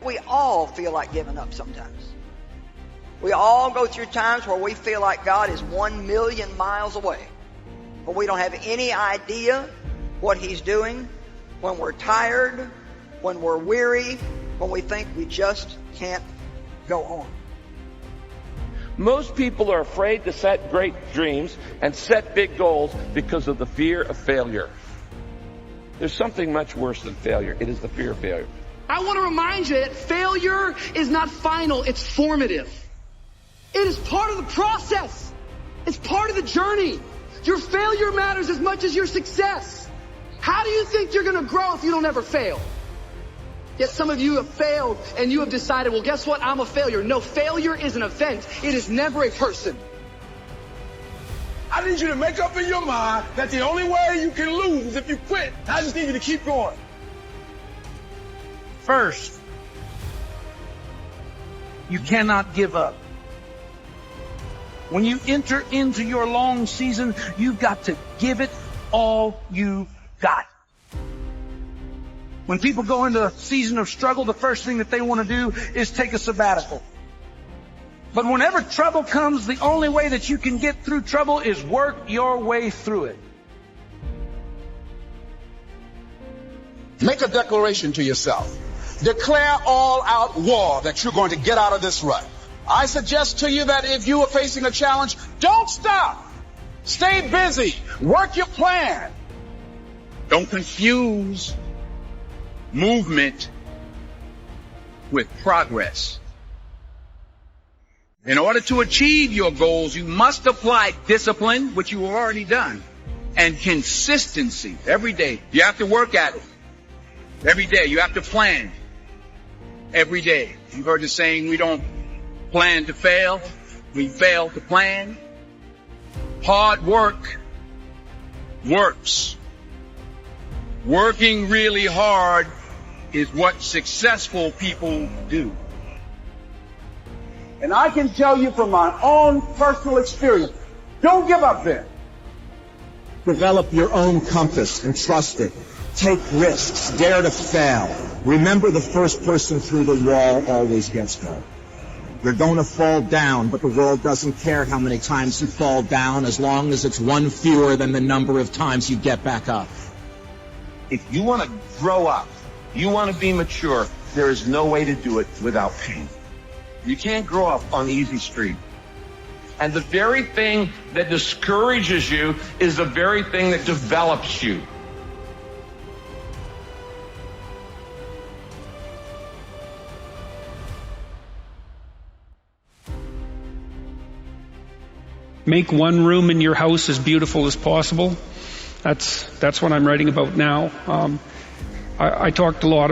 We all feel like giving up sometimes. We all go through times where we feel like God is 1,000,000 miles away, but we don't have any idea what He's doing, when we're tired, when we're weary, when we think we just can't go on. Most people are afraid to set great dreams and set big goals because of the fear of failure. There's something much worse than failure. It is the fear of failure. I want to remind you that failure is not final, it's formative. It is part of the process. It's part of the journey. Your failure matters as much as your success. How do you think you're going to grow if you don't ever fail? Yet some of you have failed and you have decided, well, guess what? I'm a failure. No, failure is an event. It is never a person. I need you to make up in your mind that the only way you can lose is if you quit. I just need you to keep going. First, you cannot give up. When you enter into your long season, you've got to give it all you got. When people go into a season of struggle, the first thing that they want to do is take a sabbatical. But whenever trouble comes, the only way that you can get through trouble is work your way through it. Make a declaration to yourself. Declare all-out war that you're going to get out of this rut. I suggest to you that if you are facing a challenge, don't stop. Stay busy. Work your plan. Don't confuse movement with progress. In order to achieve your goals, you must apply discipline, which you have already done, and consistency every day. You have to work at it every day. You have to plan every day. You've heard the saying, we don't plan to fail, we fail to plan. Hard work works. Working really hard is what successful people do. And I can tell you from my own personal experience, don't give up then. Develop your own compass and trust it. Take risks. Dare to fail. Remember, the first person through the wall always gets hurt. You're going to fall down, but the world doesn't care how many times you fall down as long as it's one fewer than the number of times you get back up. If you want to grow up, you want to be mature, there is no way to do it without pain. You can't grow up on easy street. And the very thing that discourages you is the very thing that develops you. Make one room in your house as beautiful as possible. That's what I'm writing about now. I talked a lot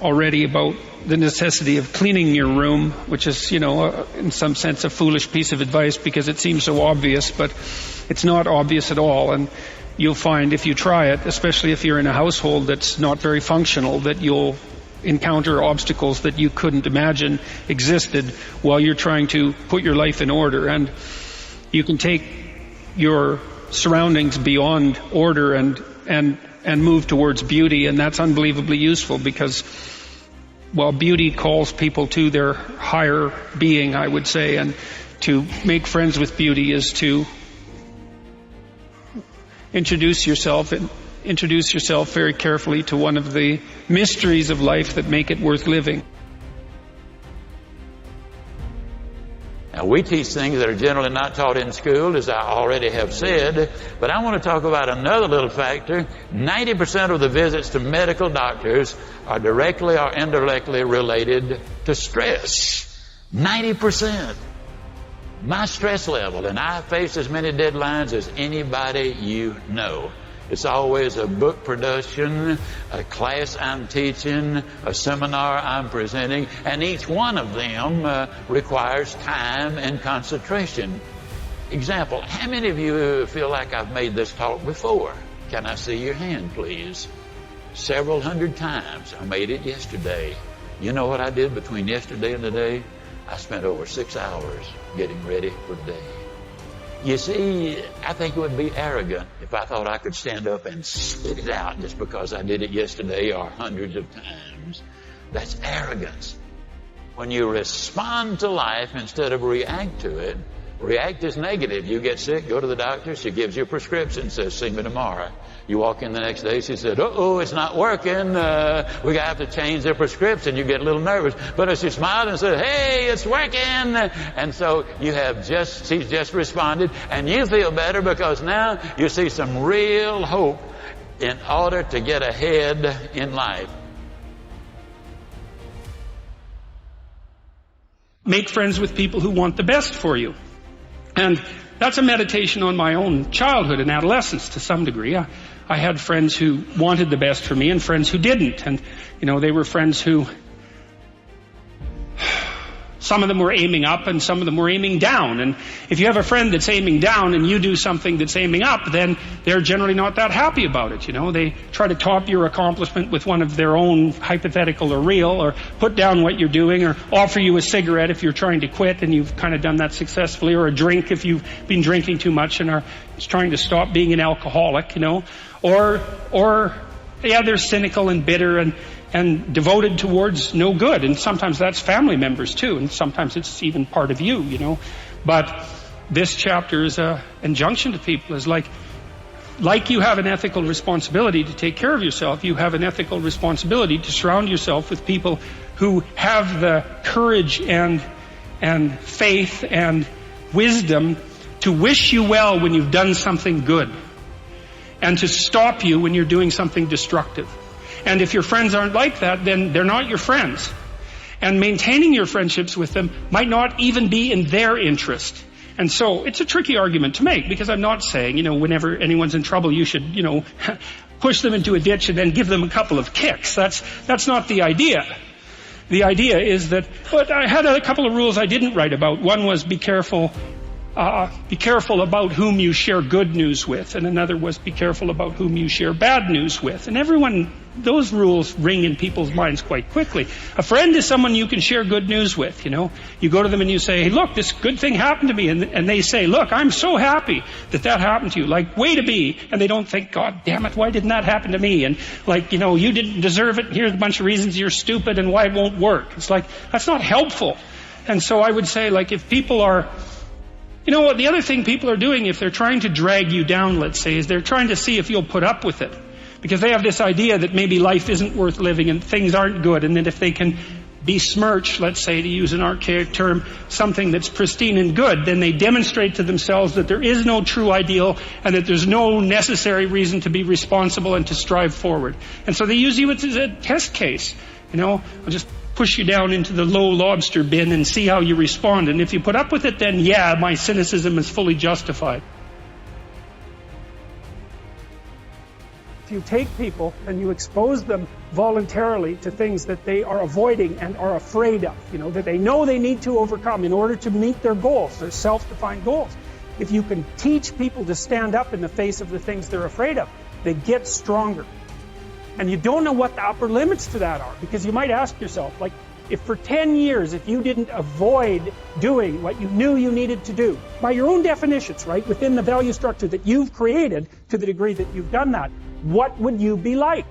already about the necessity of cleaning your room, which is, in some sense a foolish piece of advice because it seems so obvious, but it's not obvious at all. And you'll find if you try it, especially if you're in a household that's not very functional, that you'll encounter obstacles that you couldn't imagine existed while you're trying to put your life in order. And you can take your surroundings beyond order and move towards beauty, and that's unbelievably useful because, well, beauty calls people to their higher being, I would say, and to make friends with beauty is to introduce yourself very carefully to one of the mysteries of life that make it worth living. Now, we teach things that are generally not taught in school, as I already have said, but I want to talk about another little factor. 90% of the visits to medical doctors are directly or indirectly related to stress. 90%. My stress level, and I face as many deadlines as anybody you know. It's always a book production, a class I'm teaching, a seminar I'm presenting, and each one of them requires time and concentration. Example, how many of you feel like I've made this talk before? Can I see your hand, please? Several hundred times. I made it yesterday. You know what I did between yesterday and today? I spent over 6 hours getting ready for the day. You see, I think it would be arrogant if I thought I could stand up and spit it out just because I did it yesterday or hundreds of times. That's arrogance. When you respond to life instead of react to it, react is negative. You get sick, go to the doctor, she gives you a prescription, says, see me tomorrow. You walk in the next day, she said, uh-oh, it's not working. We have to change the prescription. You get a little nervous. But if she smiled and said, hey, it's working. And so she's just responded, and you feel better because now you see some real hope in order to get ahead in life. Make friends with people who want the best for you. And that's a meditation on my own childhood and adolescence to some degree. I had friends who wanted the best for me and friends who didn't. And, they were friends who, some of them were aiming up and some of them were aiming down. And if you have a friend that's aiming down and you do something that's aiming up, then they're generally not that happy about it. They try to top your accomplishment with one of their own, hypothetical or real, or put down what you're doing, or offer you a cigarette if you're trying to quit and you've kind of done that successfully, or a drink if you've been drinking too much and are trying to stop being an alcoholic, or they're cynical and bitter and devoted towards no good. And sometimes that's family members too, and sometimes it's even part of you, But this chapter is an injunction to people, is like you have an ethical responsibility to take care of yourself, you have an ethical responsibility to surround yourself with people who have the courage and faith and wisdom to wish you well when you've done something good, and to stop you when you're doing something destructive. And if your friends aren't like that, then they're not your friends. And maintaining your friendships with them might not even be in their interest. And so it's a tricky argument to make, because I'm not saying, whenever anyone's in trouble, you should, push them into a ditch and then give them a couple of kicks. That's not the idea. The idea is that, but I had a couple of rules I didn't write about. One was be careful about whom you share good news with, and another was be careful about whom you share bad news with. And those rules ring in people's minds quite quickly. A friend is someone you can share good news with, You go to them and you say, hey, look, this good thing happened to me. And they say, look, I'm so happy that happened to you. Like, way to be. And they don't think, God damn it, why didn't that happen to me? And you didn't deserve it. Here's a bunch of reasons you're stupid and why it won't work. It's like, that's not helpful. And so I would say, if people are, the other thing people are doing, if they're trying to drag you down, let's say, is they're trying to see if you'll put up with it. Because they have this idea that maybe life isn't worth living and things aren't good, and that if they can besmirch, let's say, to use an archaic term, something that's pristine and good, then they demonstrate to themselves that there is no true ideal and that there's no necessary reason to be responsible and to strive forward. And so they use you as a test case. I'll just push you down into the low lobster bin and see how you respond. And if you put up with it, then yeah, my cynicism is fully justified. If you take people and you expose them voluntarily to things that they are avoiding and are afraid of, that they know they need to overcome in order to meet their goals, their self-defined goals. If you can teach people to stand up in the face of the things they're afraid of, they get stronger. And you don't know what the upper limits to that are, because you might ask yourself, if for 10 years, if you didn't avoid doing what you knew you needed to do, by your own definitions, right, within the value structure that you've created to the degree that you've done that, what would you be like?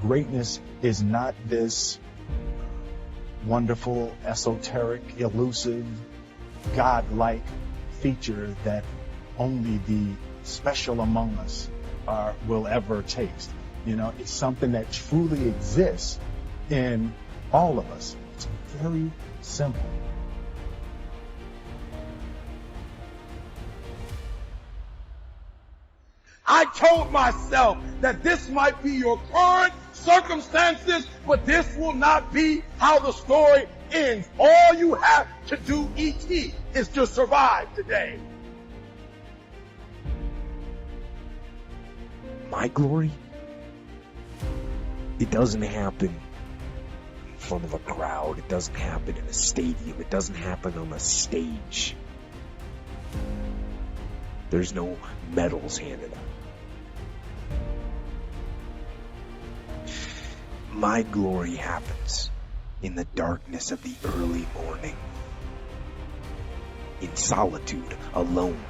Greatness is not this wonderful, esoteric, elusive, God-like feature that only the special among us will ever taste. It's something that truly exists in all of us. It's very simple. I told myself that this might be your current circumstances, but this will not be how the story ends. All you have to do, E.T., is to survive today. My glory, it doesn't happen in front of a crowd. It doesn't happen in a stadium. It doesn't happen on a stage. There's no medals handed out. My glory happens in the darkness of the early morning, in solitude, alone,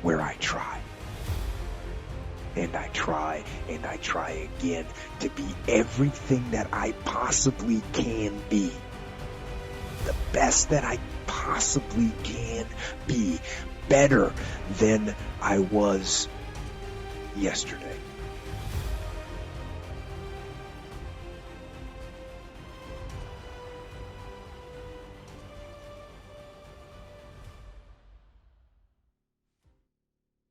where I try. And I try and I try again to be everything that I possibly can be. The best that I possibly can be. Better than I was yesterday.